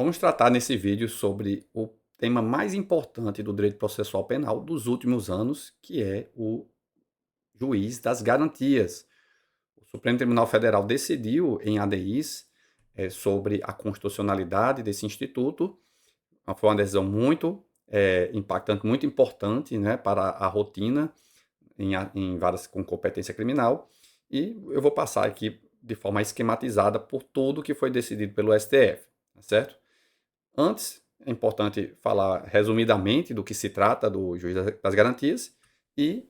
Vamos tratar nesse vídeo sobre o tema mais importante do direito processual penal dos últimos anos, que é o juiz das garantias. O Supremo Tribunal Federal decidiu em ADIs sobre a constitucionalidade desse instituto. Foi uma decisão muito impactante, muito importante, né, para a rotina em varas com competência criminal. E eu vou passar aqui de forma esquematizada por tudo que foi decidido pelo STF, tá certo? Antes, é importante falar resumidamente do que se trata do juiz das garantias e,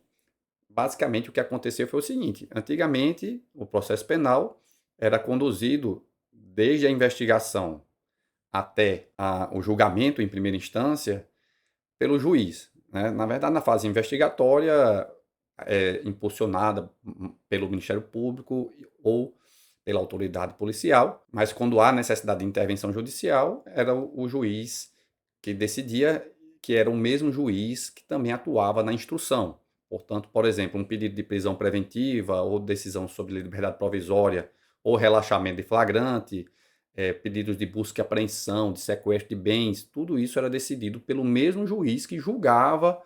basicamente, o que aconteceu foi o seguinte: antigamente, o processo penal era conduzido desde a investigação até o julgamento em primeira instância pelo juiz, né? Na verdade, na fase investigatória, impulsionada pelo Ministério Público ou pela autoridade policial, mas quando há necessidade de intervenção judicial, era o juiz que decidia, que era o mesmo juiz que também atuava na instrução. Portanto, por exemplo, um pedido de prisão preventiva ou decisão sobre liberdade provisória ou relaxamento de flagrante, pedidos de busca e apreensão, de sequestro de bens, tudo isso era decidido pelo mesmo juiz que julgava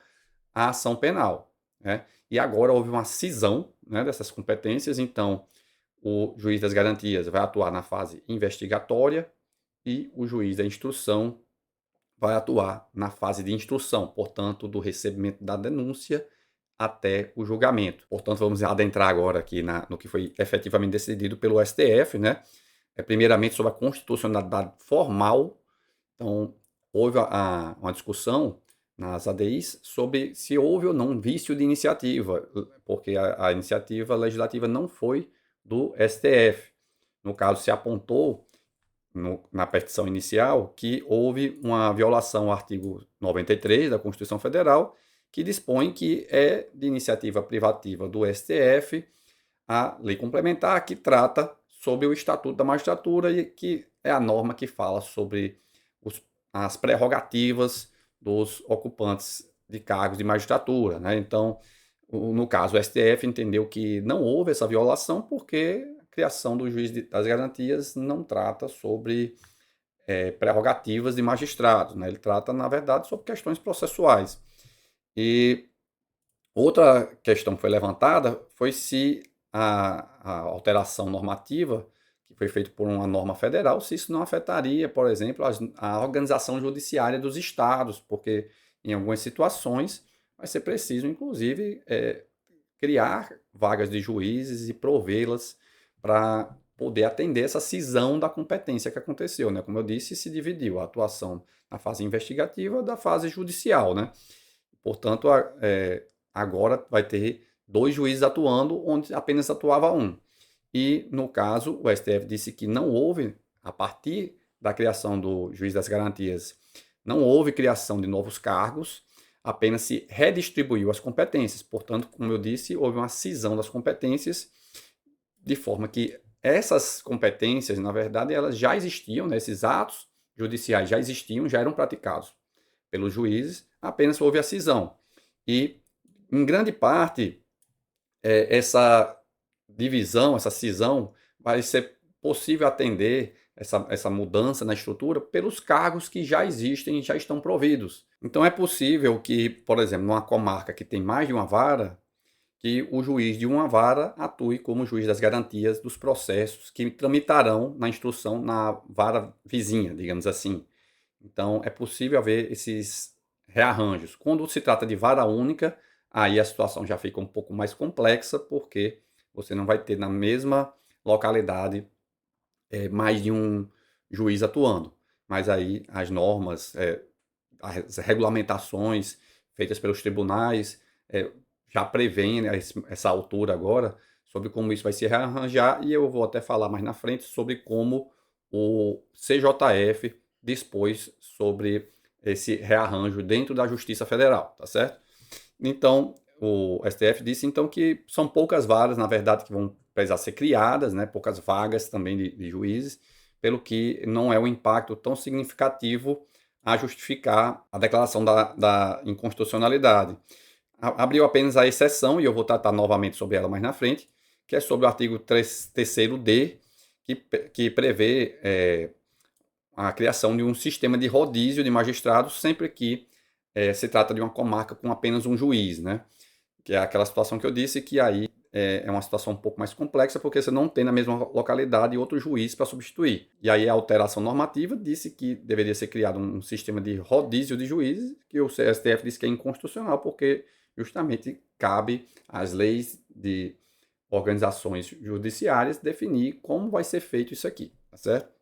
a ação penal, né? E agora houve uma cisão, né, dessas competências, então o juiz das garantias vai atuar na fase investigatória e o juiz da instrução vai atuar na fase de instrução, portanto, do recebimento da denúncia até o julgamento. Portanto, vamos adentrar agora aqui no que foi efetivamente decidido pelo STF, né? Primeiramente sobre a constitucionalidade formal. Então, houve uma discussão nas ADIs sobre se houve ou não um vício de iniciativa, porque a iniciativa legislativa não foi do STF. No caso, se apontou na petição inicial que houve uma violação ao artigo 93 da Constituição Federal, que dispõe que é de iniciativa privativa do STF a lei complementar que trata sobre o Estatuto da Magistratura e que é a norma que fala sobre as prerrogativas dos ocupantes de cargos de magistratura, né? Então, no caso, o STF entendeu que não houve essa violação porque a criação do juiz das garantias não trata sobre prerrogativas de magistrados, né? Ele trata, na verdade, sobre questões processuais. E outra questão que foi levantada foi se a alteração normativa, que foi feita por uma norma federal, se isso não afetaria, por exemplo, a organização judiciária dos estados, porque em algumas situações vai ser preciso, inclusive, criar vagas de juízes e provê-las para poder atender essa cisão da competência que aconteceu, né? Como eu disse, se dividiu a atuação na fase investigativa da fase judicial, né? Portanto, agora vai ter dois juízes atuando onde apenas atuava um. E, no caso, o STF disse que não houve, a partir da criação do juiz das garantias, não houve criação de novos cargos, apenas se redistribuiu as competências. Portanto, como eu disse, houve uma cisão das competências, de forma que essas competências, na verdade, elas já existiam, né? Esses atos judiciais já existiam, já eram praticados pelos juízes, apenas houve a cisão. E, em grande parte, essa divisão, essa cisão, vai ser possível atender essa mudança na estrutura pelos cargos que já existem e já estão providos. Então é possível que, por exemplo, numa comarca que tem mais de uma vara, que o juiz de uma vara atue como juiz das garantias dos processos que tramitarão na instrução na vara vizinha, digamos assim. Então é possível haver esses rearranjos. Quando se trata de vara única, aí a situação já fica um pouco mais complexa, porque você não vai ter na mesma localidade mais de um juiz atuando. Mas aí as normas, as regulamentações feitas pelos tribunais já prevêem, né, essa altura agora sobre como isso vai se rearranjar, e eu vou até falar mais na frente sobre como o CJF dispôs sobre esse rearranjo dentro da Justiça Federal, tá certo? Então, o STF disse então que são poucas varas, na verdade, que vão precisar ser criadas, né? Poucas vagas também de juízes, pelo que não é um impacto tão significativo a justificar a declaração da inconstitucionalidade. Abriu apenas a exceção, e eu vou tratar novamente sobre ela mais na frente, que é sobre o artigo 3º-D, que prevê a criação de um sistema de rodízio de magistrados sempre que se trata de uma comarca com apenas um juiz, né? Que é aquela situação que eu disse que aí é uma situação um pouco mais complexa porque você não tem na mesma localidade outro juiz para substituir. E aí a alteração normativa disse que deveria ser criado um sistema de rodízio de juízes, que o STF disse que é inconstitucional porque justamente cabe às leis de organizações judiciárias definir como vai ser feito isso aqui, tá certo?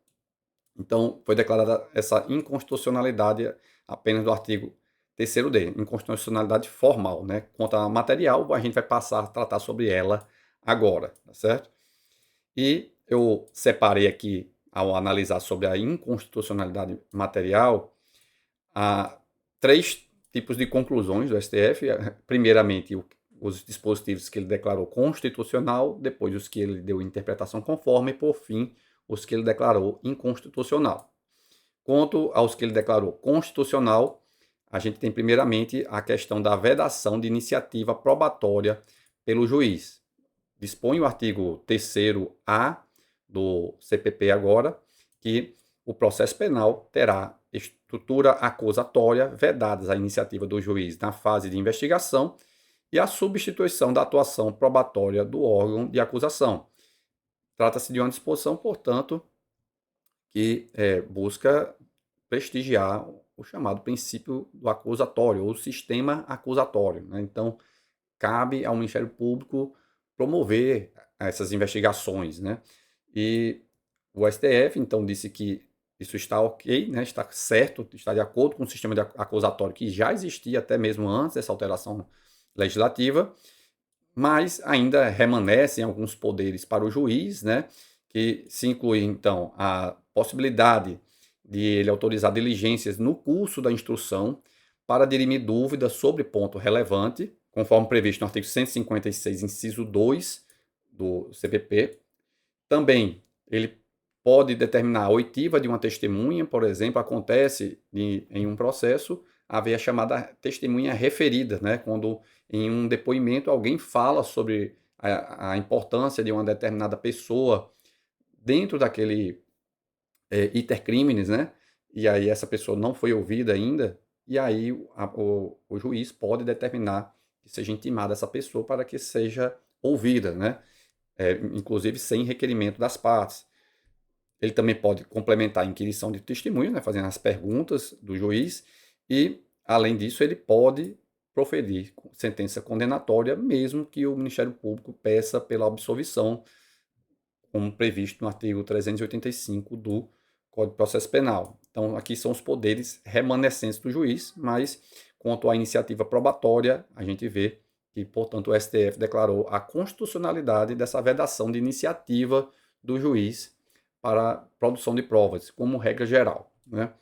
Então, foi declarada essa inconstitucionalidade apenas do artigo 3º D, inconstitucionalidade formal, né? Quanto a material, a gente vai passar a tratar sobre ela agora, tá certo? E eu separei aqui, ao analisar sobre a inconstitucionalidade material, há 3 tipos de conclusões do STF. Primeiramente, os dispositivos que ele declarou constitucional, depois os que ele deu interpretação conforme, e por fim, os que ele declarou inconstitucional. Quanto aos que ele declarou constitucional, a gente tem primeiramente a questão da vedação de iniciativa probatória pelo juiz. Dispõe o artigo 3º-A do CPP agora que o processo penal terá estrutura acusatória vedadas a iniciativa do juiz na fase de investigação e a substituição da atuação probatória do órgão de acusação. Trata-se de uma disposição, portanto, que busca prestigiar o chamado princípio do acusatório, ou sistema acusatório, né? Então, cabe ao Ministério Público promover essas investigações, né? E o STF, então, disse que isso está ok, né? Está certo, está de acordo com o sistema de acusatório que já existia até mesmo antes dessa alteração legislativa, mas ainda remanescem alguns poderes para o juiz, né? Que se inclui, então, a possibilidade de ele autorizar diligências no curso da instrução para dirimir dúvidas sobre ponto relevante, conforme previsto no artigo 156, inciso 2 do CPP. Também ele pode determinar a oitiva de uma testemunha, por exemplo, acontece em um processo haver a chamada testemunha referida, né? Quando em um depoimento alguém fala sobre a importância de uma determinada pessoa dentro daquele iter criminis, né? E aí essa pessoa não foi ouvida ainda, e aí o juiz pode determinar que seja intimada essa pessoa para que seja ouvida, né? Inclusive sem requerimento das partes. Ele também pode complementar a inquirição de testemunho, né, fazendo as perguntas do juiz, e, além disso, ele pode proferir sentença condenatória, mesmo que o Ministério Público peça pela absolvição, como previsto no artigo 385 do Código de Processo Penal. Então, aqui são os poderes remanescentes do juiz, mas quanto à iniciativa probatória, a gente vê que, portanto, o STF declarou a constitucionalidade dessa vedação de iniciativa do juiz para produção de provas, como regra geral, né?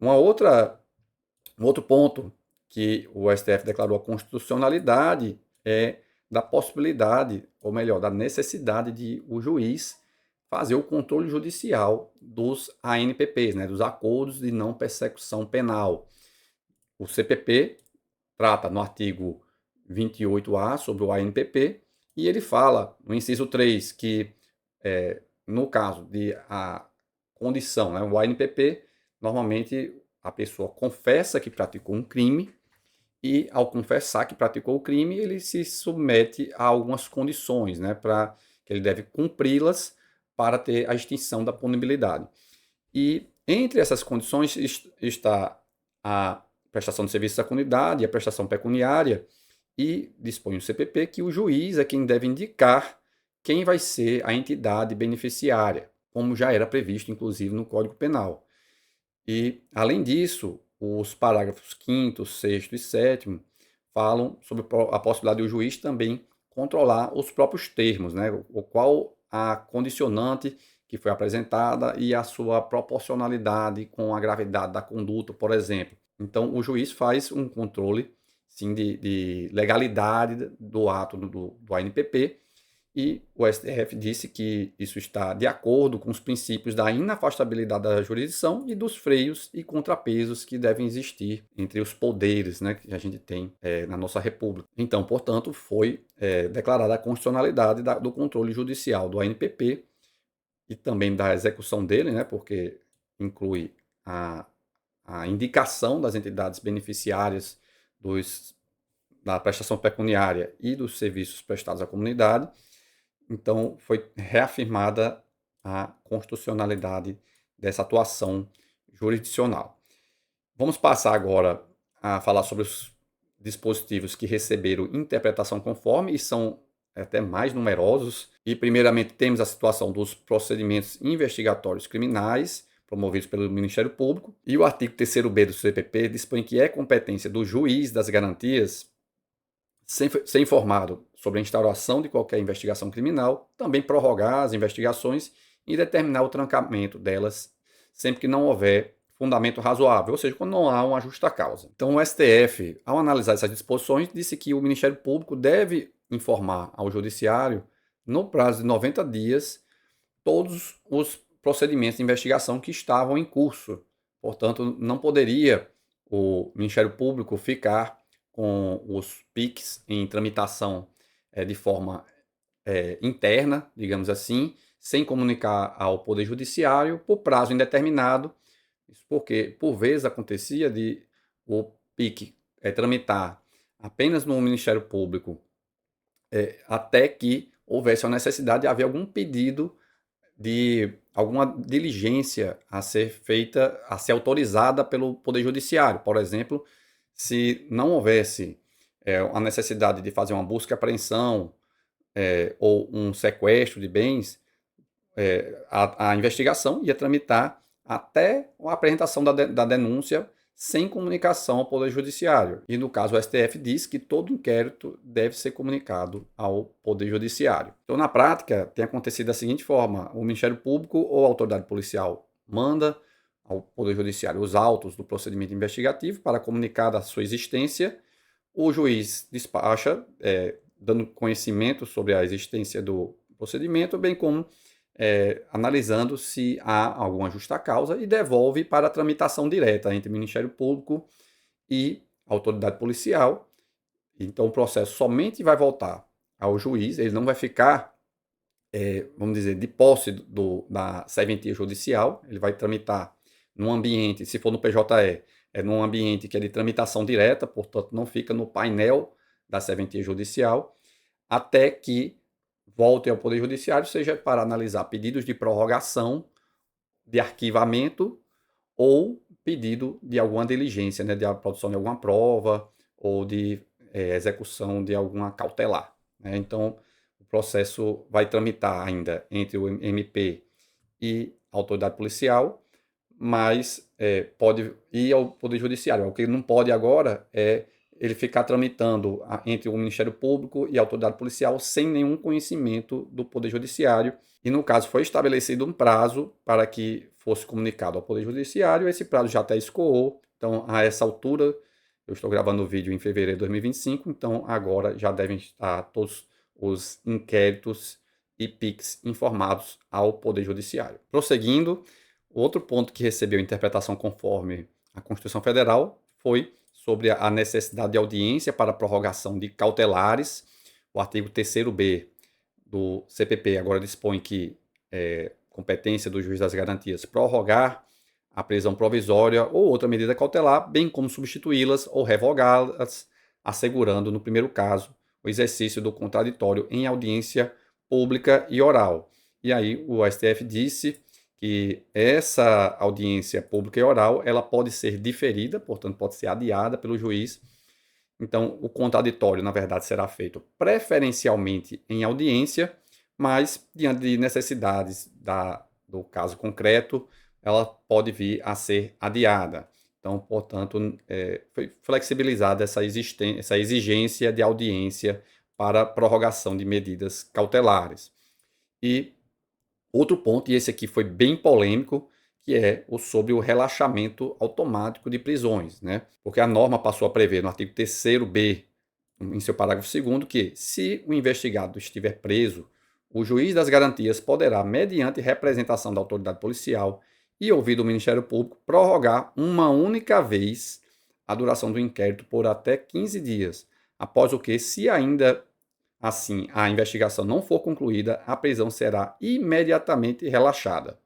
Um outro ponto que o STF declarou a constitucionalidade é da possibilidade, ou melhor, da necessidade de o juiz fazer o controle judicial dos ANPPs, né, dos Acordos de Não Persecução Penal. O CPP trata no artigo 28A sobre o ANPP e ele fala no inciso 3 que no caso de a condição, né, o ANPP, normalmente a pessoa confessa que praticou um crime e, ao confessar que praticou o crime, ele se submete a algumas condições, né, para que ele deve cumpri-las para ter a extinção da punibilidade. E entre essas condições está a prestação de serviços à comunidade e a prestação pecuniária, e dispõe o CPP que o juiz é quem deve indicar quem vai ser a entidade beneficiária, como já era previsto, inclusive, no Código Penal. E, além disso, os parágrafos 5º, 6º e 7º falam sobre a possibilidade do juiz também controlar os próprios termos, né? O qual a condicionante que foi apresentada e a sua proporcionalidade com a gravidade da conduta, por exemplo. Então, o juiz faz um controle, sim, de legalidade do ato do ANPP, e o STF disse que isso está de acordo com os princípios da inafastabilidade da jurisdição e dos freios e contrapesos que devem existir entre os poderes, né, que a gente tem na nossa República. Então, portanto, foi declarada a constitucionalidade do controle judicial do ANPP e também da execução dele, né, porque inclui a indicação das entidades beneficiárias da prestação pecuniária e dos serviços prestados à comunidade. Então, foi reafirmada a constitucionalidade dessa atuação jurisdicional. Vamos passar agora a falar sobre os dispositivos que receberam interpretação conforme e são até mais numerosos. E, primeiramente, temos a situação dos procedimentos investigatórios criminais promovidos pelo Ministério Público. E o artigo 3º-B do CPP dispõe que é competência do juiz das garantias ser informado sobre a instauração de qualquer investigação criminal, também prorrogar as investigações e determinar o trancamento delas sempre que não houver fundamento razoável, ou seja, quando não há uma justa causa. Então, o STF, ao analisar essas disposições, disse que o Ministério Público deve informar ao Judiciário, no prazo de 90 dias, todos os procedimentos de investigação que estavam em curso. Portanto, não poderia o Ministério Público ficar com os PICs em tramitação de forma interna, digamos assim, sem comunicar ao Poder Judiciário por prazo indeterminado. Isso porque, por vezes, acontecia de o PIC tramitar apenas no Ministério Público até que houvesse a necessidade de haver algum pedido de alguma diligência a ser feita, a ser autorizada pelo Poder Judiciário. Por exemplo, se não houvesse a necessidade de fazer uma busca e apreensão ou um sequestro de bens, a investigação ia tramitar até a apresentação da denúncia sem comunicação ao Poder Judiciário. E, no caso, o STF diz que todo inquérito deve ser comunicado ao Poder Judiciário. Então, na prática, tem acontecido da seguinte forma: o Ministério Público ou a autoridade policial manda ao Poder Judiciário os autos do procedimento investigativo para comunicar da sua existência, o juiz despacha, dando conhecimento sobre a existência do procedimento, bem como analisando se há alguma justa causa e devolve para a tramitação direta entre o Ministério Público e a autoridade policial. Então, o processo somente vai voltar ao juiz, ele não vai ficar, vamos dizer, de posse da serventia judicial, ele vai tramitar num ambiente, se for no PJE, num ambiente que é de tramitação direta, portanto, não fica no painel da serventia judicial, até que volte ao Poder Judiciário, seja para analisar pedidos de prorrogação, de arquivamento ou pedido de alguma diligência, de produção de alguma prova ou de execução de alguma cautelar. Então, o processo vai tramitar ainda entre o MP e a autoridade policial, mas pode ir ao Poder Judiciário. O que não pode agora é ele ficar tramitando entre o Ministério Público e a autoridade policial sem nenhum conhecimento do Poder Judiciário. E, no caso, foi estabelecido um prazo para que fosse comunicado ao Poder Judiciário. Esse prazo já até escoou. Então, a essa altura, eu estou gravando o vídeo em fevereiro de 2025, então agora já devem estar todos os inquéritos e PICs informados ao Poder Judiciário. Prosseguindo, outro ponto que recebeu interpretação conforme a Constituição Federal foi sobre a necessidade de audiência para prorrogação de cautelares. O artigo 3º-B do CPP agora dispõe que competência do juiz das garantias prorrogar a prisão provisória ou outra medida cautelar, bem como substituí-las ou revogá-las, assegurando, no primeiro caso, o exercício do contraditório em audiência pública e oral. E aí o STF disse que essa audiência pública e oral ela pode ser diferida, portanto, pode ser adiada pelo juiz. Então, o contraditório, na verdade, será feito preferencialmente em audiência, mas, diante de necessidades do caso concreto, ela pode vir a ser adiada. Então, portanto, foi flexibilizada essa exigência de audiência para prorrogação de medidas cautelares. E outro ponto, e esse aqui foi bem polêmico, que é sobre o relaxamento automático de prisões, Porque a norma passou a prever no artigo 3º-B, em seu parágrafo 2º, que se o investigado estiver preso, o juiz das garantias poderá, mediante representação da autoridade policial e ouvido o Ministério Público, prorrogar uma única vez a duração do inquérito por até 15 dias, após o que, se ainda assim a investigação não for concluída, a prisão será imediatamente relaxada.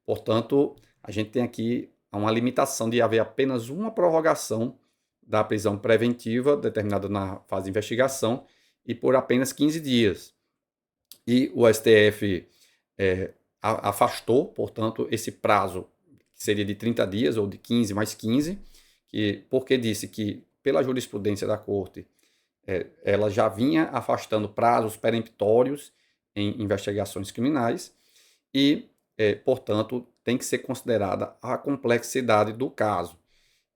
Portanto, a gente tem aqui uma limitação de haver apenas uma prorrogação da prisão preventiva determinada na fase de investigação e por apenas 15 dias. E o STF afastou, portanto, esse prazo, que seria de 30 dias ou de 15 mais 15, porque disse que, pela jurisprudência da Corte, ela já vinha afastando prazos peremptórios em investigações criminais e, portanto, tem que ser considerada a complexidade do caso.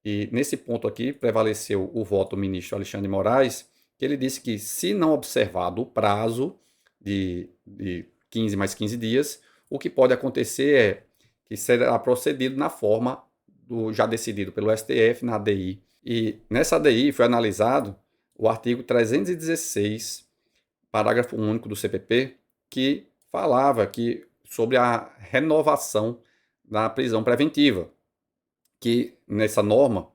E nesse ponto aqui prevaleceu o voto do ministro Alexandre de Moraes, que ele disse que, se não observado o prazo de 15 mais 15 dias, o que pode acontecer é que será procedido na forma do já decidido pelo STF na ADI. E nessa ADI foi analisado o artigo 316, parágrafo único do CPP, que falava sobre a renovação da prisão preventiva, que nessa norma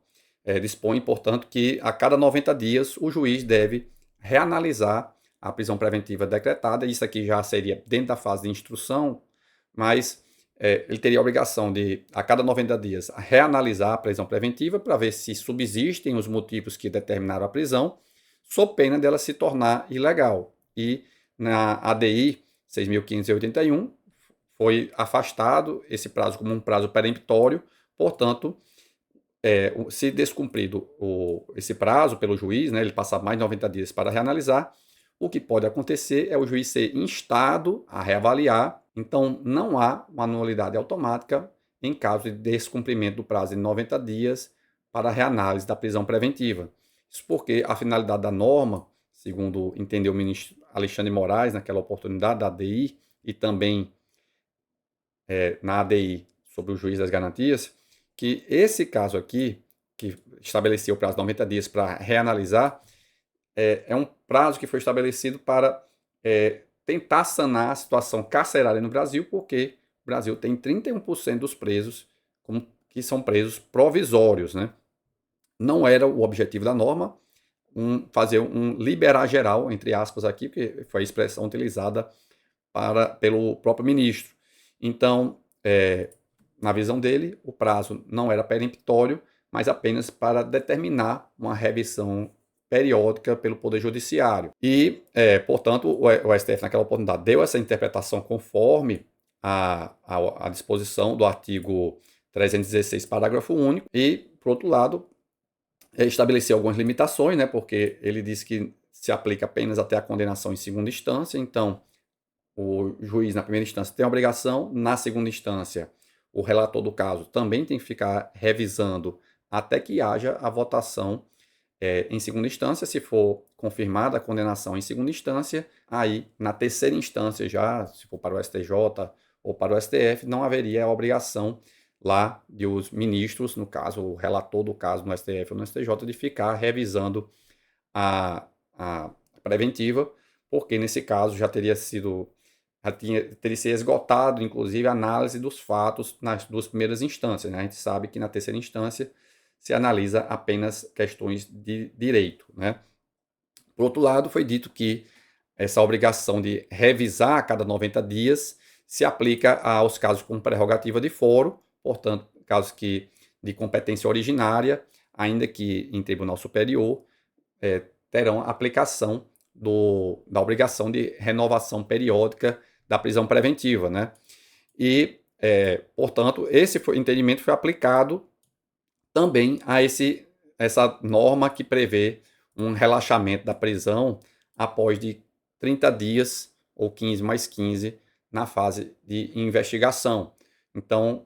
dispõe, portanto, que a cada 90 dias o juiz deve reanalisar a prisão preventiva decretada. Isso aqui já seria dentro da fase de instrução, mas ele teria a obrigação de, a cada 90 dias, reanalisar a prisão preventiva para ver se subsistem os motivos que determinaram a prisão, sob pena dela se tornar ilegal. E na ADI 6.581 foi afastado esse prazo como um prazo peremptório, portanto, se descumprido esse prazo pelo juiz, né, ele passar mais de 90 dias para reanalisar, o que pode acontecer é o juiz ser instado a reavaliar. Então, não há uma nulidade automática em caso de descumprimento do prazo de 90 dias para a reanálise da prisão preventiva. Isso porque a finalidade da norma, segundo entendeu o ministro Alexandre de Moraes naquela oportunidade da ADI e também na ADI sobre o juiz das garantias, que esse caso aqui, que estabeleceu o prazo de 90 dias para reanalisar, é um prazo que foi estabelecido para tentar sanar a situação carcerária no Brasil, porque o Brasil tem 31% dos presos que são presos provisórios, né? Não era o objetivo da norma fazer um liberar geral, entre aspas aqui, porque foi a expressão utilizada pelo próprio ministro. Então, na visão dele, o prazo não era peremptório, mas apenas para determinar uma revisão periódica pelo Poder Judiciário. E, portanto, o STF, naquela oportunidade, deu essa interpretação conforme a disposição do artigo 316, parágrafo único, e, por outro lado, estabeleceu algumas limitações, né, porque ele disse que se aplica apenas até a condenação em segunda instância. Então, o juiz, na primeira instância, tem a obrigação, na segunda instância, o relator do caso também tem que ficar revisando até que haja a votação em segunda instância. Se for confirmada a condenação em segunda instância, aí, na terceira instância já, se for para o STJ ou para o STF, não haveria a obrigação lá de os ministros, no caso, o relator do caso no STF ou no STJ, de ficar revisando a preventiva, porque nesse caso já teria sido esgotado, inclusive, a análise dos fatos nas duas primeiras instâncias, né? A gente sabe que na terceira instância se analisa apenas questões de direito, né? Por outro lado, foi dito que essa obrigação de revisar a cada 90 dias se aplica aos casos com prerrogativa de foro, portanto, casos de competência originária, ainda que em tribunal superior, terão aplicação da obrigação de renovação periódica da prisão preventiva, né? E, portanto, esse entendimento foi aplicado também a essa norma que prevê um relaxamento da prisão após de 30 dias ou 15 mais 15 na fase de investigação. Então,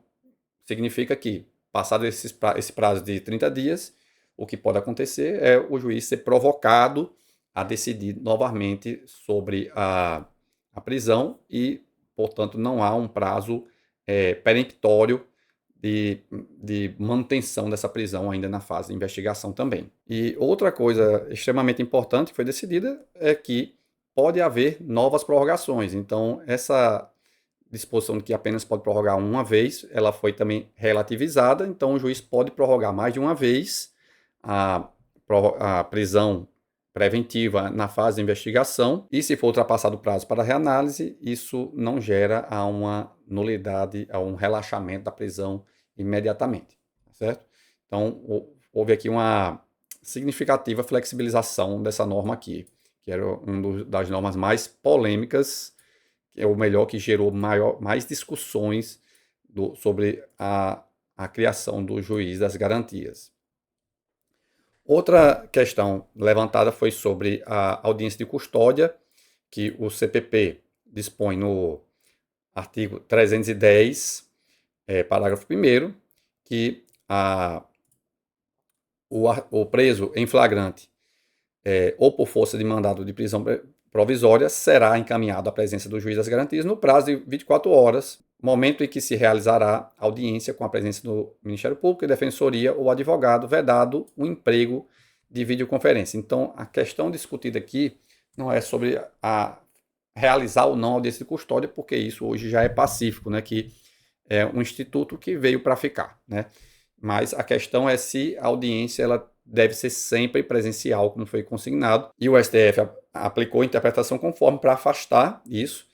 significa que, passado esse prazo de 30 dias, o que pode acontecer é o juiz ser provocado a decidir novamente sobre a prisão e, portanto, não há um prazo peremptório de manutenção dessa prisão ainda na fase de investigação também. E outra coisa extremamente importante que foi decidida é que pode haver novas prorrogações. Então, essa disposição de que apenas pode prorrogar uma vez, ela foi também relativizada. Então, o juiz pode prorrogar mais de uma vez a prisão preventiva na fase de investigação, e se for ultrapassado o prazo para reanálise, isso não gera a uma nulidade, a um relaxamento da prisão imediatamente, certo? Então, houve aqui uma significativa flexibilização dessa norma aqui, que era uma das normas mais polêmicas, que é o melhor que gerou mais discussões sobre a criação do juiz das garantias. Outra questão levantada foi sobre a audiência de custódia, que o CPP dispõe no artigo 310, parágrafo 1º, que o preso em flagrante ou por força de mandado de prisão provisória será encaminhado à presença do juiz das garantias no prazo de 24 horas, momento em que se realizará audiência com a presença do Ministério Público e Defensoria ou advogado, vedado o emprego de videoconferência. Então, a questão discutida aqui não é sobre realizar ou não a audiência de custódia, porque isso hoje já é pacífico, né, que é um instituto que veio para ficar, né? Mas a questão é se a audiência ela deve ser sempre presencial, como foi consignado, e o STF aplicou a interpretação conforme para afastar isso,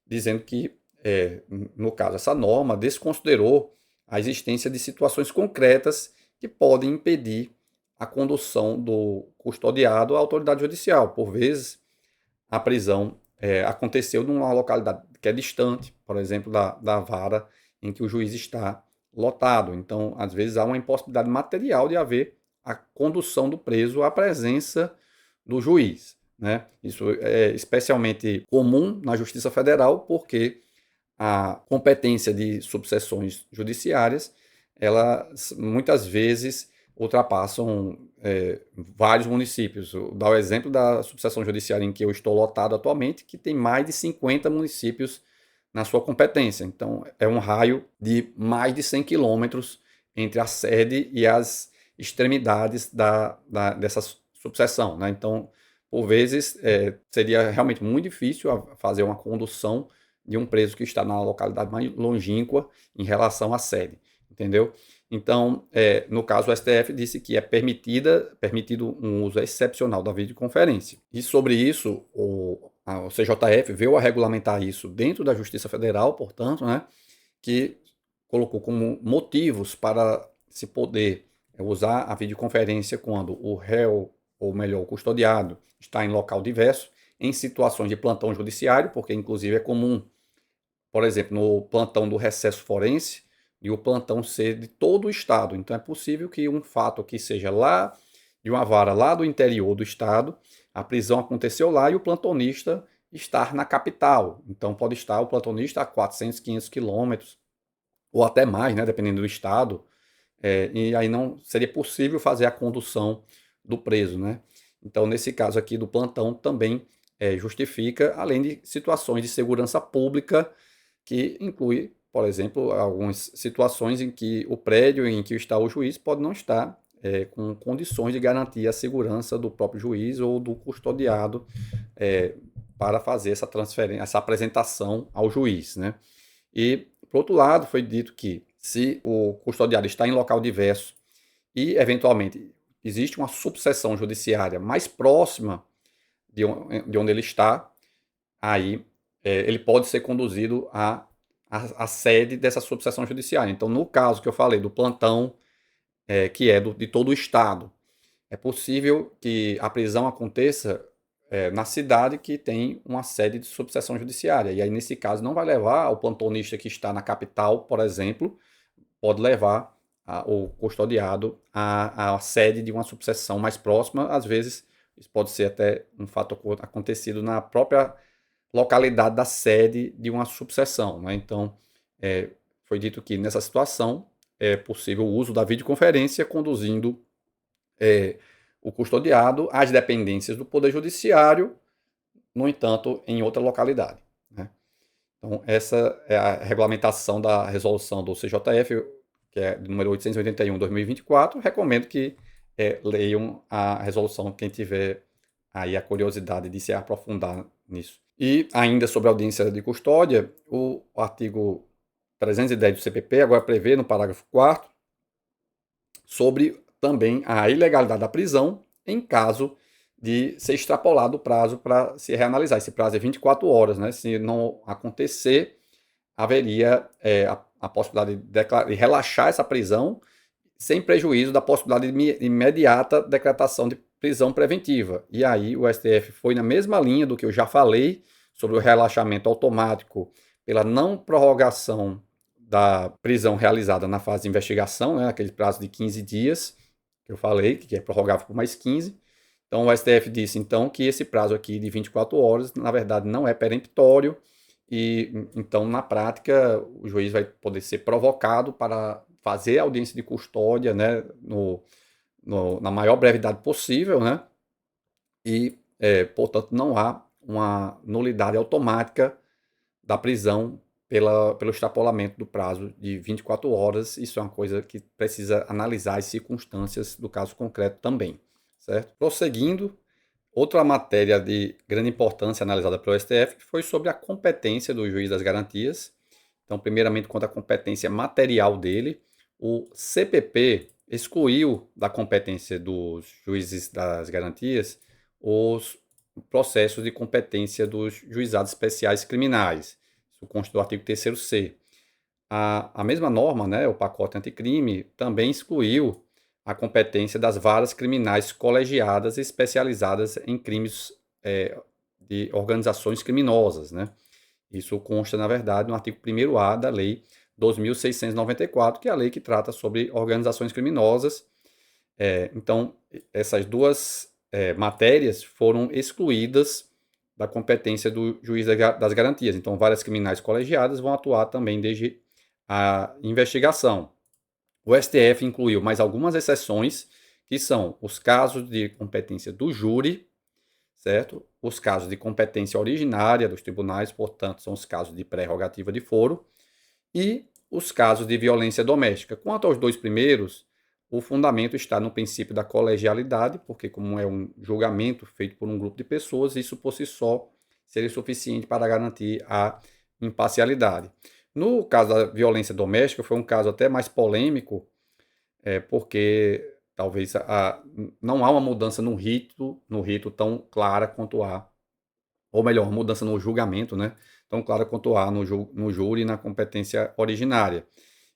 dizendo que, no caso, essa norma desconsiderou a existência de situações concretas que podem impedir a condução do custodiado à autoridade judicial. Por vezes, a prisão aconteceu numa localidade que é distante, por exemplo, da vara em que o juiz está lotado. Então, às vezes, há uma impossibilidade material de haver a condução do preso à presença do juiz, né? Isso é especialmente comum na Justiça Federal, porque a competência de subseções judiciárias, elas muitas vezes ultrapassam vários municípios. Vou dar o exemplo da subseção judiciária em que eu estou lotado atualmente, que tem mais de 50 municípios na sua competência. Então, é um raio de mais de 100 quilômetros entre a sede e as extremidades dessa subseção, né? Então, por vezes, seria realmente muito difícil fazer uma condução de um preso que está na localidade mais longínqua em relação à sede, entendeu? Então, no caso, o STF disse que é permitido um uso excepcional da videoconferência. E sobre isso, o CJF veio a regulamentar isso dentro da Justiça Federal, portanto, né, que colocou como motivos para se poder usar a videoconferência quando o réu, ou melhor, o custodiado, está em local diverso, em situações de plantão judiciário, porque inclusive é comum, por exemplo, no plantão do recesso forense, e o plantão ser de todo o estado. Então é possível que um fato que seja lá de uma vara lá do interior do estado, a prisão aconteceu lá e o plantonista estar na capital. Então pode estar o plantonista a 400, 500 quilômetros, ou até mais, né, dependendo do estado, e aí não seria possível fazer a condução do preso, né? Então, nesse caso aqui do plantão, também justifica, além de situações de segurança pública, que inclui, por exemplo, algumas situações em que o prédio em que está o juiz pode não estar com condições de garantir a segurança do próprio juiz ou do custodiado para fazer essa transferência, essa apresentação ao juiz, né? E, por outro lado, foi dito que se o custodiado está em local diverso e, eventualmente, existe uma subseção judiciária mais próxima de onde ele está, aí ele pode ser conduzido à sede dessa subseção judiciária. Então, no caso que eu falei do plantão, que é de todo o estado, é possível que a prisão aconteça na cidade que tem uma sede de subseção judiciária. E aí, nesse caso, não vai levar o plantonista que está na capital, por exemplo, pode levar o custodiado à sede de uma subseção mais próxima. Às vezes, isso pode ser até um fato acontecido na própria localidade da sede de uma subseção, né? Então, foi dito que nessa situação é possível o uso da videoconferência conduzindo o custodiado às dependências do Poder Judiciário, no entanto, em outra localidade, né? Então, essa é a regulamentação da resolução do CJF, que é do número 881/2024. Recomendo que leiam a resolução, quem tiver aí a curiosidade de se aprofundar nisso. E ainda sobre a audiência de custódia, o artigo 310 do CPP agora prevê, no parágrafo 4º, sobre também a ilegalidade da prisão em caso de ser extrapolado o prazo para se reanalisar. Esse prazo é 24 horas, né? Se não acontecer, haveria a possibilidade de relaxar essa prisão sem prejuízo da possibilidade de imediata decretação de prisão preventiva. E aí o STF foi na mesma linha do que eu já falei sobre o relaxamento automático pela não prorrogação da prisão realizada na fase de investigação, né, aquele prazo de 15 dias que eu falei, que é prorrogável por mais 15. Então o STF disse então que esse prazo aqui de 24 horas, na verdade, não é peremptório e então na prática o juiz vai poder ser provocado para fazer a audiência de custódia, né, na maior brevidade possível, né, e, portanto, não há uma nulidade automática da prisão pelo extrapolamento do prazo de 24 horas. Isso é uma coisa que precisa analisar as circunstâncias do caso concreto também, certo? Prosseguindo, outra matéria de grande importância analisada pelo STF foi sobre a competência do juiz das garantias. Então, primeiramente, quanto à competência material dele, o CPP excluiu da competência dos juízes das garantias os processos de competência dos juizados especiais criminais. Isso consta do artigo 3º-C. A mesma norma, né, o pacote anticrime, também excluiu a competência das varas criminais colegiadas e especializadas em crimes de organizações criminosas, né? Isso consta, na verdade, no artigo 1º-A da Lei 2.694, que é a lei que trata sobre organizações criminosas. Então, essas duas matérias foram excluídas da competência do juiz das garantias. Então, várias criminais colegiadas vão atuar também desde a investigação. O STF incluiu mais algumas exceções, que são os casos de competência do júri, certo? Os casos de competência originária dos tribunais, portanto, são os casos de prerrogativa de foro, e os casos de violência doméstica. Quanto aos dois primeiros, o fundamento está no princípio da colegialidade, porque como é um julgamento feito por um grupo de pessoas, isso por si só seria suficiente para garantir a imparcialidade. No caso da violência doméstica, foi um caso até mais polêmico, porque talvez não há uma mudança no rito tão clara quanto há, ou melhor, uma mudança no julgamento, né? Tão clara quanto há no júri e na competência originária.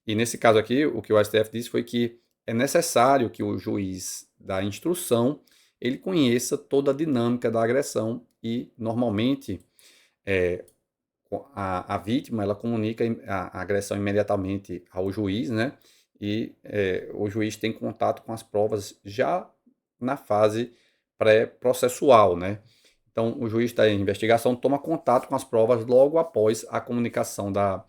E nesse caso aqui, o que o STF disse foi que é necessário que o juiz da instrução ele conheça toda a dinâmica da agressão e, normalmente, a vítima ela comunica a agressão imediatamente ao juiz, né? E o juiz tem contato com as provas já na fase pré-processual, né? Então, o juiz da investigação toma contato com as provas logo após a comunicação da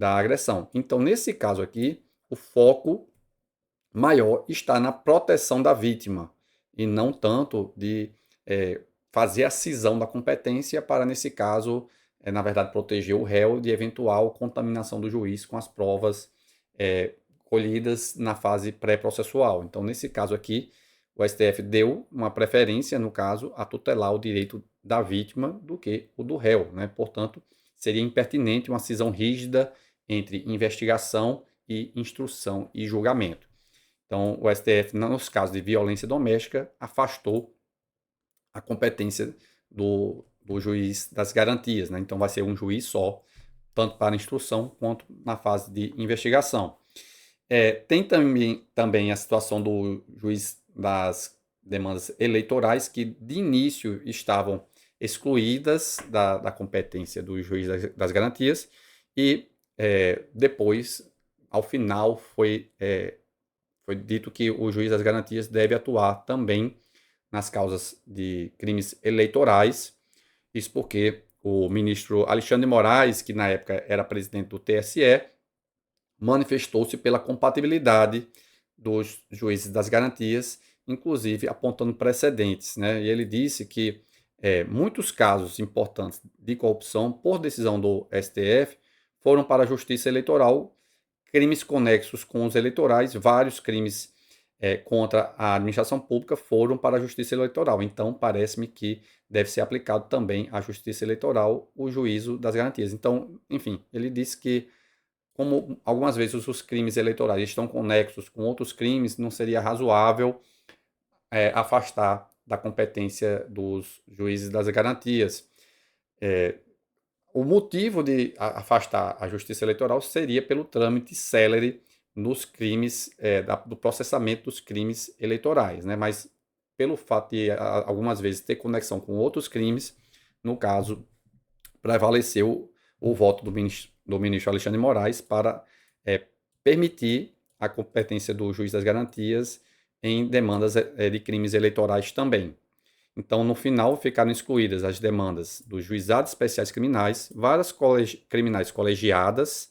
agressão. Então, nesse caso aqui, o foco maior está na proteção da vítima e não tanto de fazer a cisão da competência para, nesse caso, na verdade, proteger o réu de eventual contaminação do juiz com as provas colhidas na fase pré-processual. Então, nesse caso aqui, o STF deu uma preferência, no caso, a tutelar o direito da vítima do que o do réu, né? Portanto, seria impertinente uma cisão rígida entre investigação e instrução e julgamento. Então, o STF, nos casos de violência doméstica, afastou a competência do juiz das garantias, né? Então, vai ser um juiz só, tanto para instrução quanto na fase de investigação. Tem também a situação do juiz das demandas eleitorais, que de início estavam excluídas da competência do juiz das garantias, e depois, ao final, foi dito que o juiz das garantias deve atuar também nas causas de crimes eleitorais. Isso porque o ministro Alexandre de Moraes, que na época era presidente do TSE, manifestou-se pela compatibilidade dos juízes das garantias, inclusive apontando precedentes, né? E ele disse que muitos casos importantes de corrupção, por decisão do STF, foram para a Justiça Eleitoral, crimes conexos com os eleitorais, vários crimes contra a administração pública foram para a Justiça Eleitoral. Então, parece-me que deve ser aplicado também à Justiça Eleitoral o juízo das garantias. Então, enfim, ele disse que, como algumas vezes os crimes eleitorais estão conexos com outros crimes, não seria razoável afastar da competência dos juízes das garantias. O motivo de afastar a Justiça Eleitoral seria pelo trâmite célere nos crimes, do processamento dos crimes eleitorais, né? Mas pelo fato de algumas vezes ter conexão com outros crimes, no caso, prevaleceu o voto do ministro Alexandre de Moraes para permitir a competência do juiz das garantias em demandas de crimes eleitorais também. Então, no final, ficaram excluídas as demandas dos juizados especiais criminais, várias criminais colegiadas,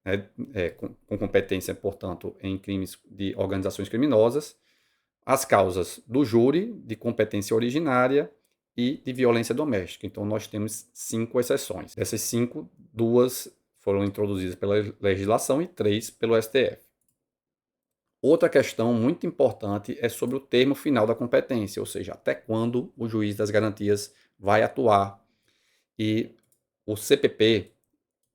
né, com competência, portanto, em crimes de organizações criminosas, as causas do júri, de competência originária e de violência doméstica. Então, nós temos 5 exceções. Dessas 5, 2 foram introduzidas pela legislação e 3 pelo STF. Outra questão muito importante é sobre o termo final da competência, ou seja, até quando o juiz das garantias vai atuar. E o CPP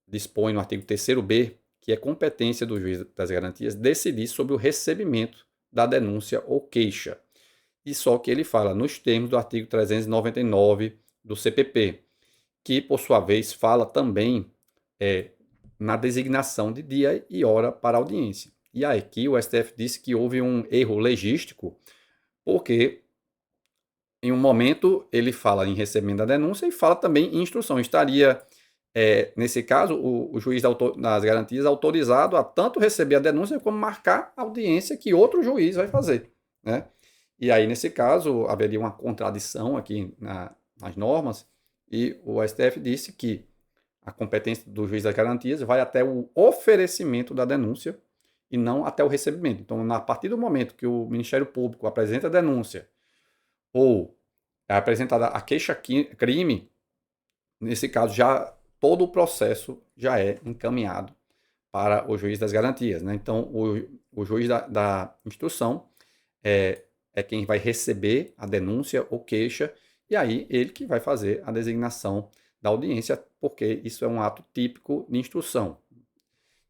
dispõe no artigo 3º-B que é competência do juiz das garantias decidir sobre o recebimento da denúncia ou queixa. E só que ele fala nos termos do artigo 399 do CPP, que por sua vez fala também na designação de dia e hora para a audiência. E aí aqui o STF disse que houve um erro legístico, porque em um momento ele fala em recebimento da denúncia e fala também em instrução. Estaria, nesse caso, o juiz das garantias autorizado a tanto receber a denúncia como marcar a audiência que outro juiz vai fazer, né? E aí, nesse caso, haveria uma contradição aqui nas normas e o STF disse que a competência do juiz das garantias vai até o oferecimento da denúncia e não até o recebimento. Então, a partir do momento que o Ministério Público apresenta a denúncia ou é apresentada a queixa-crime, nesse caso, já todo o processo já é encaminhado para o juiz das garantias, né? Então, o juiz da instrução é quem vai receber a denúncia ou queixa, e aí ele que vai fazer a designação da audiência, porque isso é um ato típico de instrução.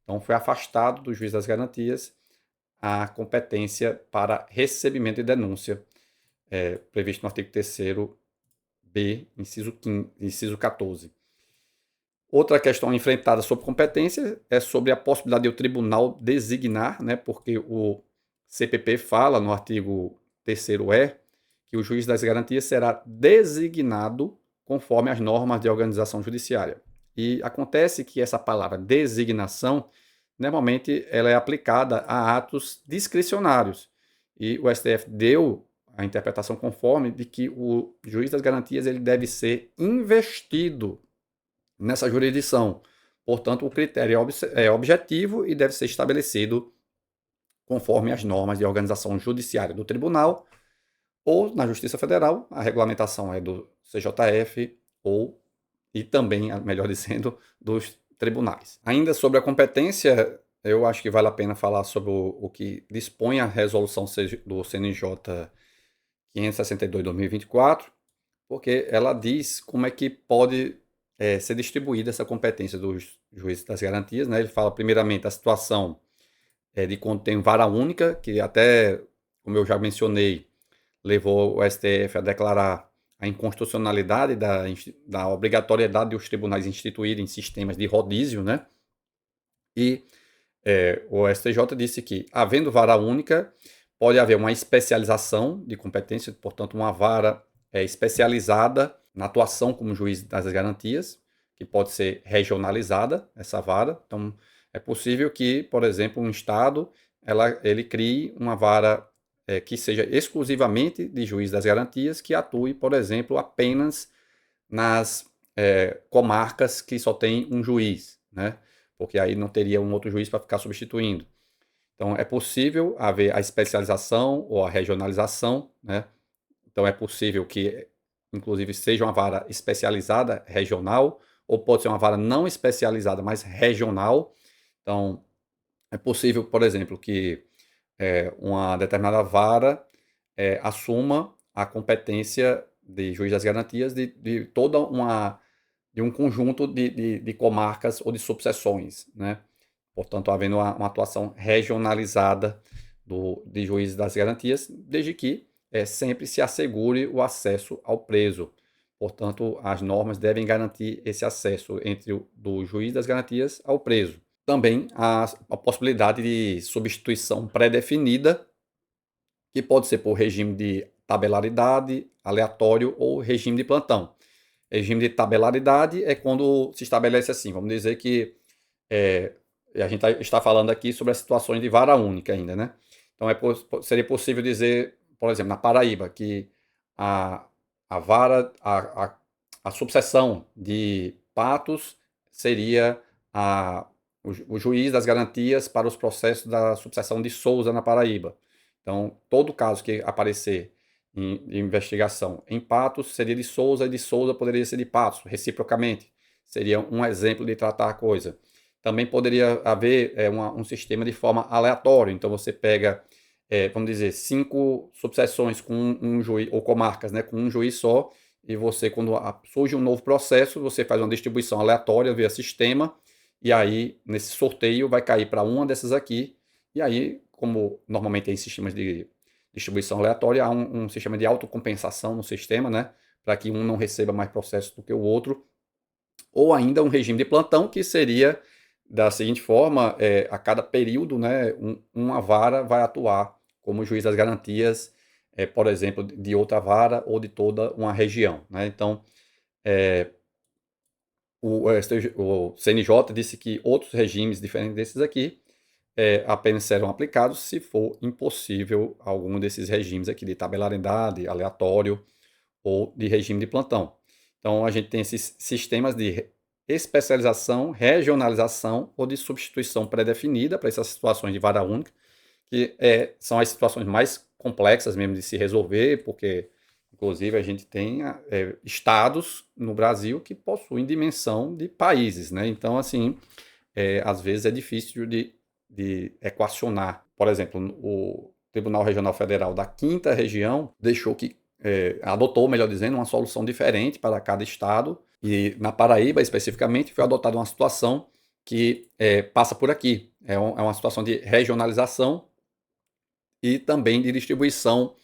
Então, foi afastado do juiz das garantias a competência para recebimento de denúncia, previsto no artigo 3º-B, inciso 14. Outra questão enfrentada sobre competência é sobre a possibilidade de o tribunal designar, né, porque o CPP fala no artigo 3º-E que o juiz das garantias será designado conforme as normas de organização judiciária. E acontece que essa palavra designação, normalmente ela é aplicada a atos discricionários. E o STF deu a interpretação conforme de que o juiz das garantias ele deve ser investido nessa jurisdição. Portanto, o critério é objetivo e deve ser estabelecido conforme as normas de organização judiciária do tribunal ou na Justiça Federal, a regulamentação é do CJF e também, melhor dizendo, dos tribunais. Ainda sobre a competência, eu acho que vale a pena falar sobre o que dispõe a resolução do CNJ 562/2024, porque ela diz como é que pode ser distribuída essa competência dos juízes das garantias, né? Ele fala primeiramente a situação de quando tem vara única, que até, como eu já mencionei, levou o STF a declarar a inconstitucionalidade da obrigatoriedade dos tribunais instituírem sistemas de rodízio, né? E o STJ disse que, havendo vara única, pode haver uma especialização de competência, portanto, uma vara especializada na atuação como juiz das garantias, que pode ser regionalizada, essa vara. Então, é possível que, por exemplo, um Estado ele crie uma vara que seja exclusivamente de juiz das garantias, que atue, por exemplo, apenas nas comarcas que só tem um juiz, né? Porque aí não teria um outro juiz para ficar substituindo. Então, é possível haver a especialização ou a regionalização, né? Então, é possível que, inclusive, seja uma vara especializada regional, ou pode ser uma vara não especializada, mas regional. Então, é possível, por exemplo, que uma determinada vara assuma a competência de juiz das garantias de de um conjunto de comarcas ou de subseções, né? Portanto, havendo uma atuação regionalizada de juiz das garantias, desde que sempre se assegure o acesso ao preso. Portanto, as normas devem garantir esse acesso do juiz das garantias ao preso. Também a possibilidade de substituição pré-definida, que pode ser por regime de tabelaridade, aleatório ou regime de plantão. Regime de tabelaridade é quando se estabelece assim, vamos dizer que a gente está falando aqui sobre as situações de vara única ainda, né? Então seria possível dizer, por exemplo, na Paraíba, que a, a vara, a subseção de Patos seria o juiz das garantias para os processos da subseção de Souza na Paraíba. Então, todo caso que aparecer em investigação em Patos seria de Souza, e de Souza poderia ser de Patos, reciprocamente. Seria um exemplo de tratar a coisa. Também poderia haver um sistema de forma aleatória. Então, você pega, vamos dizer, 5 subseções com um juiz, ou comarcas, né, com um juiz só, e você, quando surge um novo processo, você faz uma distribuição aleatória via sistema, e aí, nesse sorteio, vai cair para uma dessas aqui, e aí, como normalmente tem sistemas de distribuição aleatória, há um sistema de autocompensação no sistema, né, para que um não receba mais processos do que o outro, ou ainda um regime de plantão, que seria da seguinte forma, a cada período, né, uma vara vai atuar como juiz das garantias, por exemplo, de outra vara ou de toda uma região, né? Então, o CNJ disse que outros regimes diferentes desses aqui apenas serão aplicados se for impossível algum desses regimes aqui de tabelaridade, aleatório ou de regime de plantão. Então, a gente tem esses sistemas de especialização, regionalização ou de substituição pré-definida para essas situações de vara única, que são as situações mais complexas mesmo de se resolver, porque, inclusive, a gente tem estados no Brasil que possuem dimensão de países, né? Então, assim, às vezes é difícil de equacionar. Por exemplo, o Tribunal Regional Federal da 5ª Região adotou, melhor dizendo, uma solução diferente para cada estado, e na Paraíba, especificamente, foi adotada uma situação que passa por aqui. É uma situação de regionalização e também de distribuição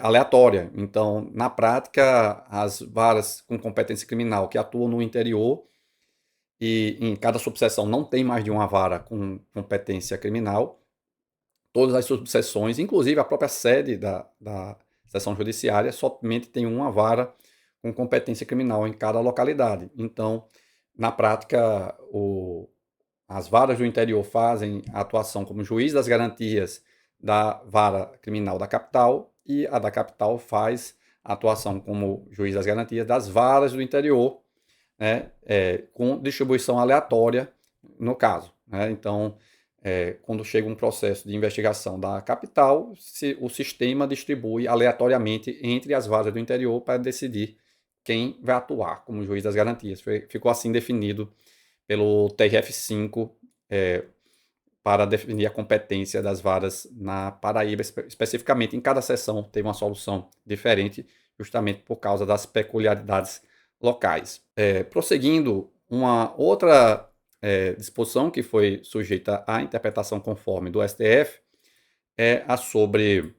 aleatória. Então, na prática, as varas com competência criminal que atuam no interior, e em cada subseção não tem mais de uma vara com competência criminal, todas as subseções, inclusive a própria sede da seção judiciária, somente tem uma vara com competência criminal em cada localidade. Então, na prática, as varas do interior fazem a atuação como juiz das garantias da vara criminal da capital, e a da capital faz a atuação como juiz das garantias das varas do interior, né, com distribuição aleatória no caso, né? Então, quando chega um processo de investigação da capital, o sistema distribui aleatoriamente entre as varas do interior para decidir quem vai atuar como juiz das garantias. Ficou assim definido pelo TRF5 para definir a competência das varas na Paraíba, especificamente. Em cada seção teve uma solução diferente, justamente por causa das peculiaridades locais. Prosseguindo, uma outra disposição que foi sujeita à interpretação conforme do STF é a sobre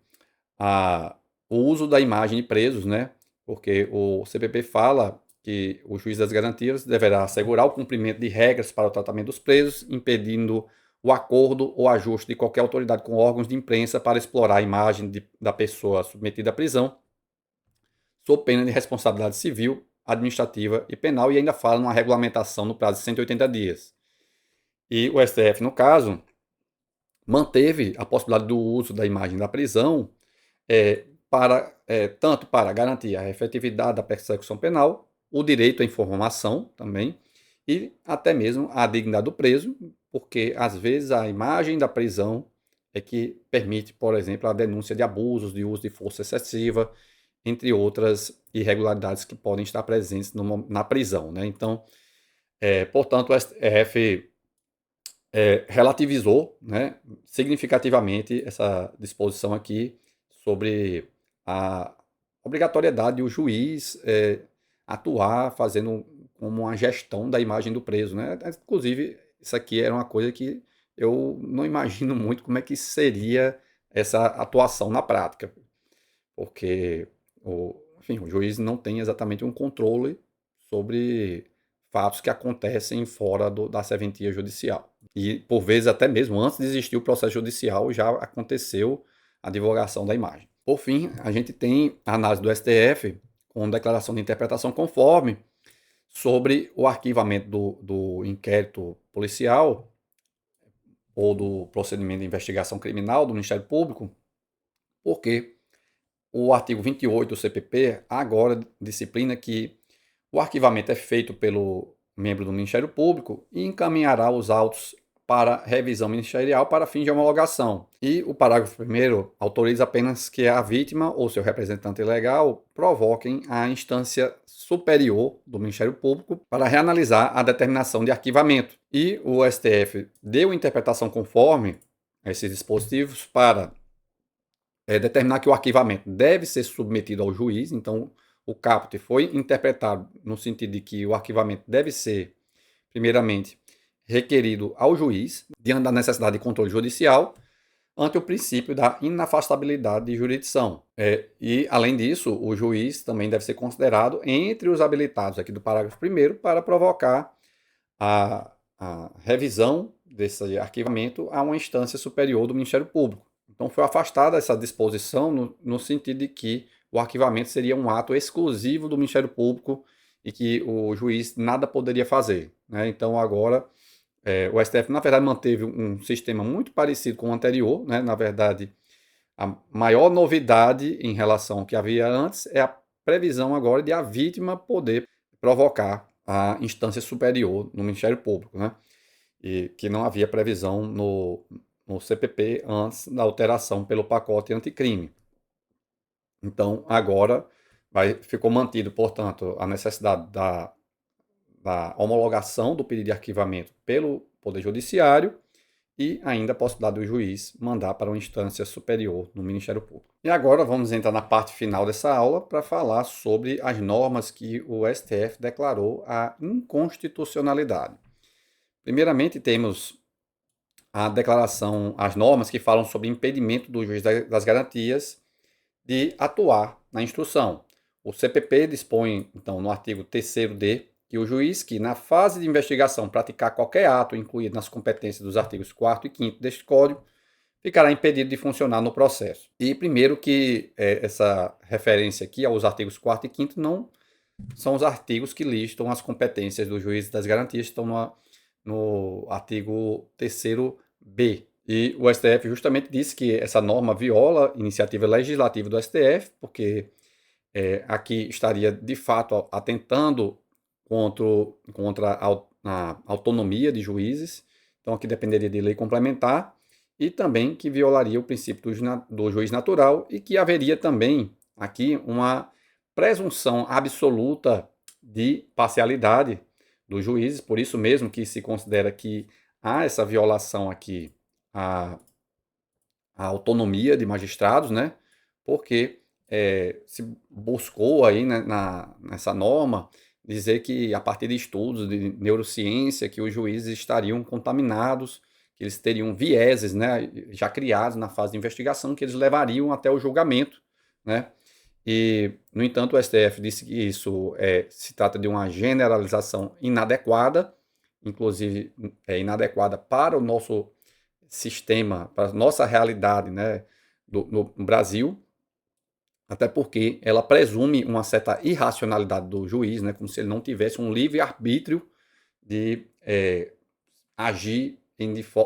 o uso da imagem de presos, né? Porque o CPP fala que o juiz das garantias deverá assegurar o cumprimento de regras para o tratamento dos presos, impedindo o acordo ou ajuste de qualquer autoridade com órgãos de imprensa para explorar a imagem da pessoa submetida à prisão, sob pena de responsabilidade civil, administrativa e penal, e ainda fala numa regulamentação no prazo de 180 dias. E o STF, no caso, manteve a possibilidade do uso da imagem da prisão tanto para garantir a efetividade da persecução penal, o direito à informação também, e até mesmo a dignidade do preso, porque às vezes a imagem da prisão é que permite, por exemplo, a denúncia de abusos, de uso de força excessiva, entre outras irregularidades que podem estar presentes na prisão, né? Então, portanto, o STF relativizou, né, significativamente essa disposição aqui sobre a obrigatoriedade de o juiz atuar fazendo como uma gestão da imagem do preso, né? Inclusive, isso aqui era uma coisa que eu não imagino muito como é que seria essa atuação na prática, porque enfim, o juiz não tem exatamente um controle sobre fatos que acontecem fora da serventia judicial. E, por vezes, até mesmo antes de existir o processo judicial, já aconteceu a divulgação da imagem. Por fim, a gente tem a análise do STF com declaração de interpretação conforme sobre o arquivamento do inquérito policial ou do procedimento de investigação criminal do Ministério Público, porque o artigo 28 do CPP agora disciplina que o arquivamento é feito pelo membro do Ministério Público e encaminhará os autos para revisão ministerial para fins de homologação. E o parágrafo 1º autoriza apenas que a vítima ou seu representante legal provoquem a instância superior do Ministério Público para reanalisar a determinação de arquivamento. E o STF deu interpretação conforme esses dispositivos para determinar que o arquivamento deve ser submetido ao juiz. Então, o caput foi interpretado no sentido de que o arquivamento deve ser, primeiramente, requerido ao juiz, diante da necessidade de controle judicial, ante o princípio da inafastabilidade de jurisdição. E, além disso, o juiz também deve ser considerado entre os habilitados aqui do parágrafo 1º para provocar a revisão desse arquivamento a uma instância superior do Ministério Público. Então, foi afastada essa disposição no sentido de que o arquivamento seria um ato exclusivo do Ministério Público e que o juiz nada poderia fazer, né? Então, agora, o STF, na verdade, manteve um sistema muito parecido com o anterior, né? Na verdade, a maior novidade em relação ao que havia antes é a previsão agora de a vítima poder provocar a instância superior no Ministério Público, né? E que não havia previsão no CPP antes da alteração pelo pacote anticrime. Então, agora ficou mantido, portanto, a necessidade da homologação do pedido de arquivamento pelo Poder Judiciário e ainda a possibilidade do juiz mandar para uma instância superior no Ministério Público. E agora vamos entrar na parte final dessa aula para falar sobre as normas que o STF declarou a inconstitucionalidade. Primeiramente, temos a declaração, as normas que falam sobre impedimento do juiz das garantias de atuar na instrução. O CPP dispõe, então, no artigo 3º-D, que o juiz que, na fase de investigação, praticar qualquer ato incluído nas competências dos artigos 4º e 5º deste Código, ficará impedido de funcionar no processo. E primeiro que essa referência aqui aos artigos 4º e 5º não são os artigos que listam as competências do juiz das garantias, estão no artigo 3º-B. E o STF justamente disse que essa norma viola a iniciativa legislativa do STF, porque aqui estaria, de fato, atentando contra a autonomia de juízes, então aqui dependeria de lei complementar, e também que violaria o princípio do juiz natural e que haveria também aqui uma presunção absoluta de parcialidade dos juízes, por isso mesmo que se considera que há essa violação aqui à autonomia de magistrados, né? Porque se buscou aí, né, nessa norma dizer que a partir de estudos de neurociência que os juízes estariam contaminados, que eles teriam vieses, né, já criados na fase de investigação, que eles levariam até o julgamento, né? E, no entanto, o STF disse que isso se trata de uma generalização inadequada, inclusive inadequada para o nosso sistema, para a nossa realidade, né, no Brasil, até porque ela presume uma certa irracionalidade do juiz, né, como se ele não tivesse um livre-arbítrio de agir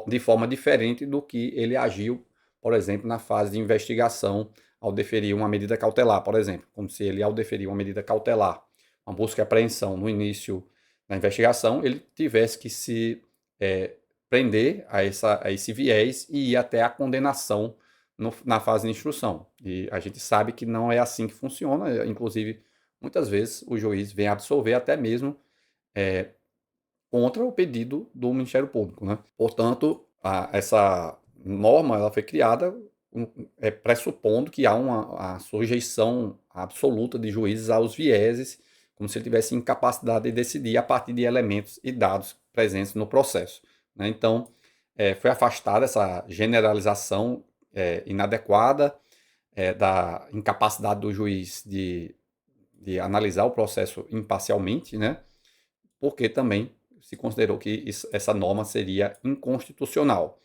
de forma diferente do que ele agiu, por exemplo, na fase de investigação ao deferir uma medida cautelar, por exemplo, como se ele, ao deferir uma medida cautelar, uma busca e apreensão no início da investigação, ele tivesse que se prender a esse viés e ir até a condenação na fase de instrução. E a gente sabe que não é assim que funciona, inclusive, muitas vezes o juiz vem absolver até mesmo contra o pedido do Ministério Público, né? Portanto, essa norma ela foi criada pressupondo que há a sujeição absoluta de juízes aos vieses, como se ele tivesse incapacidade de decidir a partir de elementos e dados presentes no processo, né? Então, foi afastada essa generalização inadequada da incapacidade do juiz de de analisar o processo imparcialmente, né? Porque também se considerou que essa norma seria inconstitucional.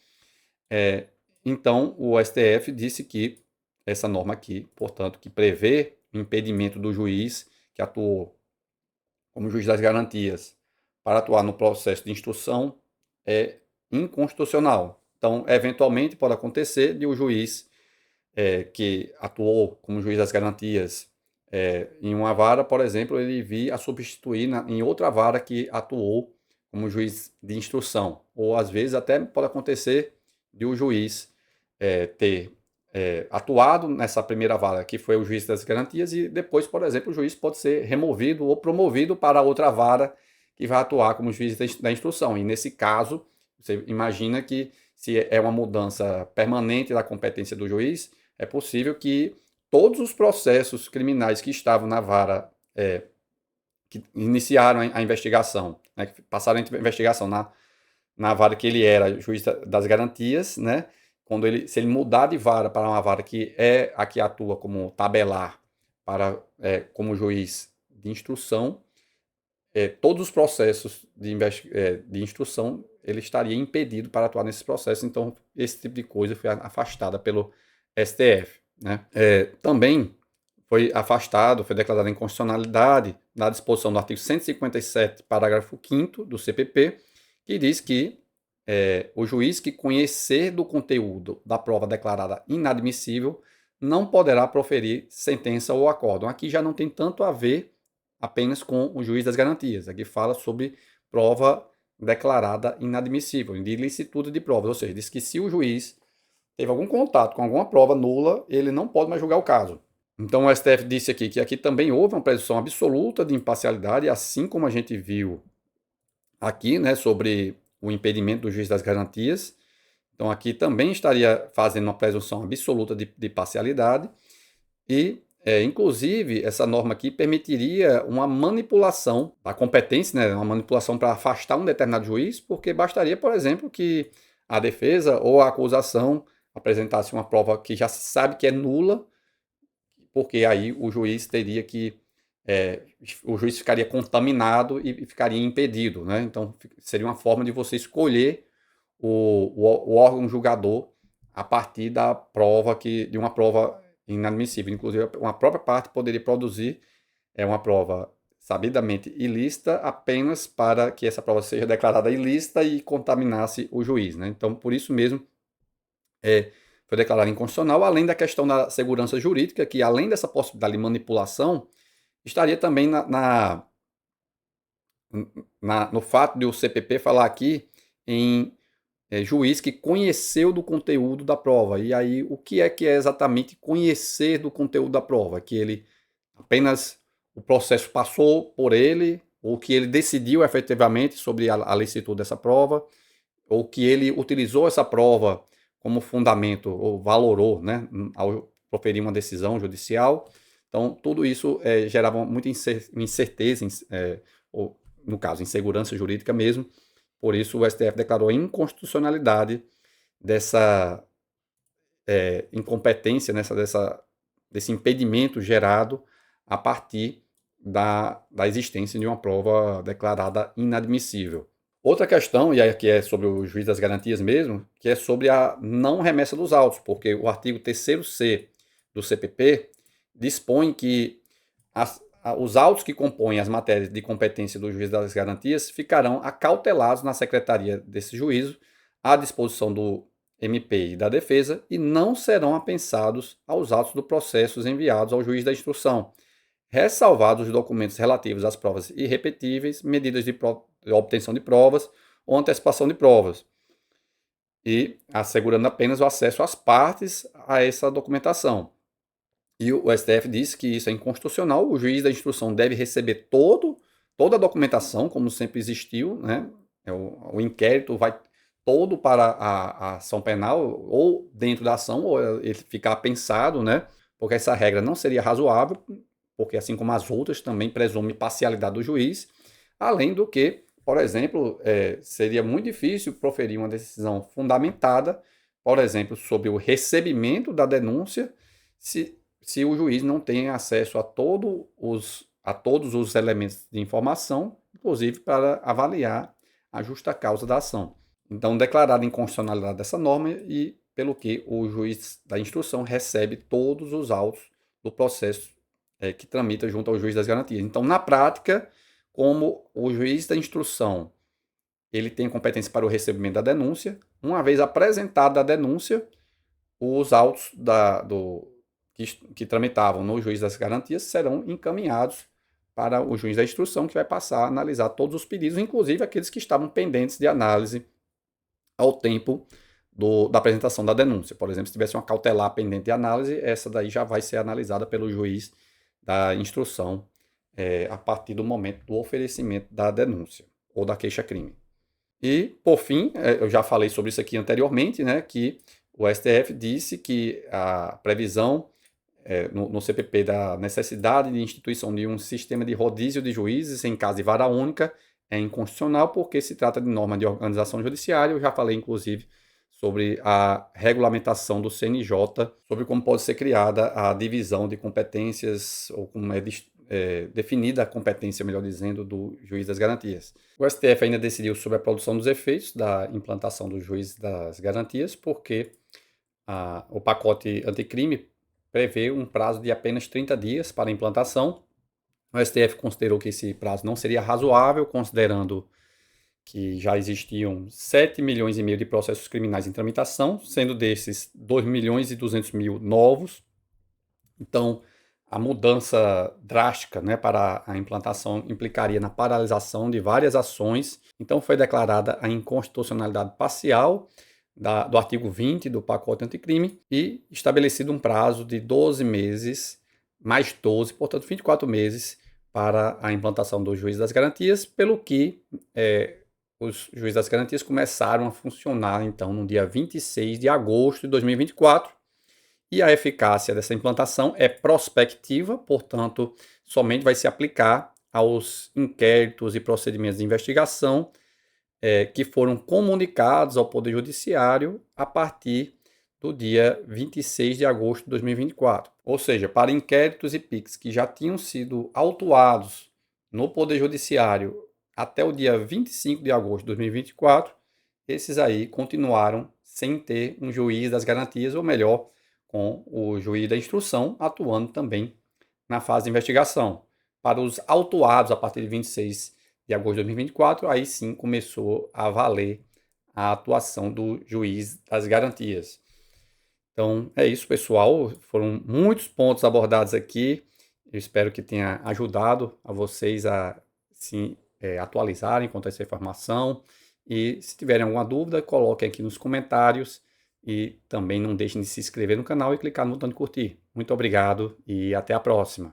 Então, o STF disse que essa norma aqui, portanto, que prevê o impedimento do juiz que atuou como juiz das garantias para atuar no processo de instrução é inconstitucional. Então, eventualmente, pode acontecer de o juiz que atuou como juiz das garantias em uma vara, por exemplo, ele vir a substituir em outra vara que atuou como juiz de instrução. Ou, às vezes, até pode acontecer de o juiz ter atuado nessa primeira vara, que foi o juiz das garantias, e depois, por exemplo, o juiz pode ser removido ou promovido para outra vara que vai atuar como juiz da instrução. E, nesse caso, você imagina que, se é uma mudança permanente da competência do juiz, é possível que todos os processos criminais que estavam na vara, que iniciaram a investigação, né, que passaram a investigação na vara que ele era juiz das garantias, né, se ele mudar de vara para uma vara que é a que atua como tabelar como juiz de instrução, todos os processos de instrução ele estaria impedido para atuar nesses processos. Então, esse tipo de coisa foi afastada pelo STF. Né? Também foi declarada a inconstitucionalidade da disposição do artigo 157, parágrafo 5º do CPP, que diz que o juiz que conhecer do conteúdo da prova declarada inadmissível não poderá proferir sentença ou acórdão. Aqui já não tem tanto a ver apenas com o juiz das garantias. Aqui fala sobre prova declarada inadmissível, de ilicitude de provas, ou seja, diz que se o juiz teve algum contato com alguma prova nula, ele não pode mais julgar o caso. Então o STF disse aqui que aqui também houve uma presunção absoluta de imparcialidade, assim como a gente viu aqui, né, sobre o impedimento do juiz das garantias. Então aqui também estaria fazendo uma presunção absoluta de parcialidade e, inclusive, essa norma aqui permitiria uma manipulação da competência, né, uma manipulação para afastar um determinado juiz, porque bastaria, por exemplo, que a defesa ou a acusação apresentasse uma prova que já se sabe que é nula, porque aí o juiz teria que o juiz ficaria contaminado e ficaria impedido, né? Então seria uma forma de você escolher o órgão julgador a partir da prova de uma prova inadmissível. Inclusive, uma própria parte poderia produzir uma prova sabidamente ilícita apenas para que essa prova seja declarada ilícita e contaminasse o juiz, né? Então, por isso mesmo, foi declarada inconstitucional, além da questão da segurança jurídica, que além dessa possibilidade de manipulação, estaria também no fato de o CPP falar aqui em juiz que conheceu do conteúdo da prova. E aí, o que é exatamente conhecer do conteúdo da prova? Que ele apenas, o processo passou por ele, ou que ele decidiu efetivamente sobre a licitude dessa prova, ou que ele utilizou essa prova como fundamento, ou valorou, né, ao proferir uma decisão judicial. Então, tudo isso gerava muita incerteza, ou, no caso, insegurança jurídica mesmo. Por isso, o STF declarou a inconstitucionalidade dessa incompetência, desse impedimento gerado a partir da existência de uma prova declarada inadmissível. Outra questão, e aqui é sobre o juiz das garantias mesmo, que é sobre a não remessa dos autos, porque o artigo 3º-C do CPP dispõe que os autos que compõem as matérias de competência do juiz das garantias ficarão acautelados na secretaria desse juízo, à disposição do MP e da defesa, e não serão apensados aos autos do processo enviados ao juiz da instrução, ressalvados os documentos relativos às provas irrepetíveis, medidas de obtenção de provas ou antecipação de provas, e assegurando apenas o acesso às partes a essa documentação. E o STF disse que isso é inconstitucional, o juiz da instrução deve receber toda a documentação, como sempre existiu, né? O inquérito vai todo para a ação penal, ou dentro da ação, ou ele ficar pensado, né? Porque essa regra não seria razoável, porque assim como as outras também presume parcialidade do juiz, além do que, por exemplo, seria muito difícil proferir uma decisão fundamentada, por exemplo, sobre o recebimento da denúncia, se se o juiz não tem acesso a todos os elementos de informação, inclusive para avaliar a justa causa da ação. Então, declarada a inconstitucionalidade dessa norma e pelo que o juiz da instrução recebe todos os autos do processo que tramita junto ao juiz das garantias. Então, na prática, como o juiz da instrução ele tem competência para o recebimento da denúncia, uma vez apresentada a denúncia, os autos que tramitavam no juiz das garantias serão encaminhados para o juiz da instrução, que vai passar a analisar todos os pedidos, inclusive aqueles que estavam pendentes de análise ao tempo da apresentação da denúncia. Por exemplo, se tivesse uma cautelar pendente de análise, essa daí já vai ser analisada pelo juiz da instrução a partir do momento do oferecimento da denúncia ou da queixa-crime. E, por fim, eu já falei sobre isso aqui anteriormente, né, que o STF disse que a previsão no CPP da necessidade de instituição de um sistema de rodízio de juízes em caso de vara única é inconstitucional porque se trata de norma de organização judiciária. Eu já falei, inclusive, sobre a regulamentação do CNJ, sobre como pode ser criada a divisão de competências, ou como é definida a competência, melhor dizendo, do juiz das garantias. O STF ainda decidiu sobre a produção dos efeitos da implantação do juiz das garantias, porque o pacote anticrime prevê um prazo de apenas 30 dias para a implantação. O STF considerou que esse prazo não seria razoável, considerando que já existiam 7 milhões e meio de processos criminais em tramitação, sendo desses 2 milhões e 200 mil novos. Então, a mudança drástica, né, para a implantação implicaria na paralisação de várias ações. Então, foi declarada a inconstitucionalidade parcial do artigo 20 do pacote anticrime e estabelecido um prazo de 12 meses, mais 12, portanto 24 meses, para a implantação do juiz das garantias, pelo que os juízes das garantias começaram a funcionar, então, no dia 26 de agosto de 2024, e a eficácia dessa implantação é prospectiva, portanto, somente vai se aplicar aos inquéritos e procedimentos de investigação que foram comunicados ao Poder Judiciário a partir do dia 26 de agosto de 2024. Ou seja, para inquéritos e PICs que já tinham sido autuados no Poder Judiciário até o dia 25 de agosto de 2024, esses aí continuaram sem ter um juiz das garantias, ou melhor, com o juiz da instrução atuando também na fase de investigação. Para os autuados a partir de 26 de agosto de 2024, aí sim começou a valer a atuação do juiz das garantias. Então é isso, pessoal. Foram muitos pontos abordados aqui. Eu espero que tenha ajudado a vocês a se atualizarem quanto a essa informação. E se tiverem alguma dúvida, coloquem aqui nos comentários. E também não deixem de se inscrever no canal e clicar no botão de curtir. Muito obrigado e até a próxima.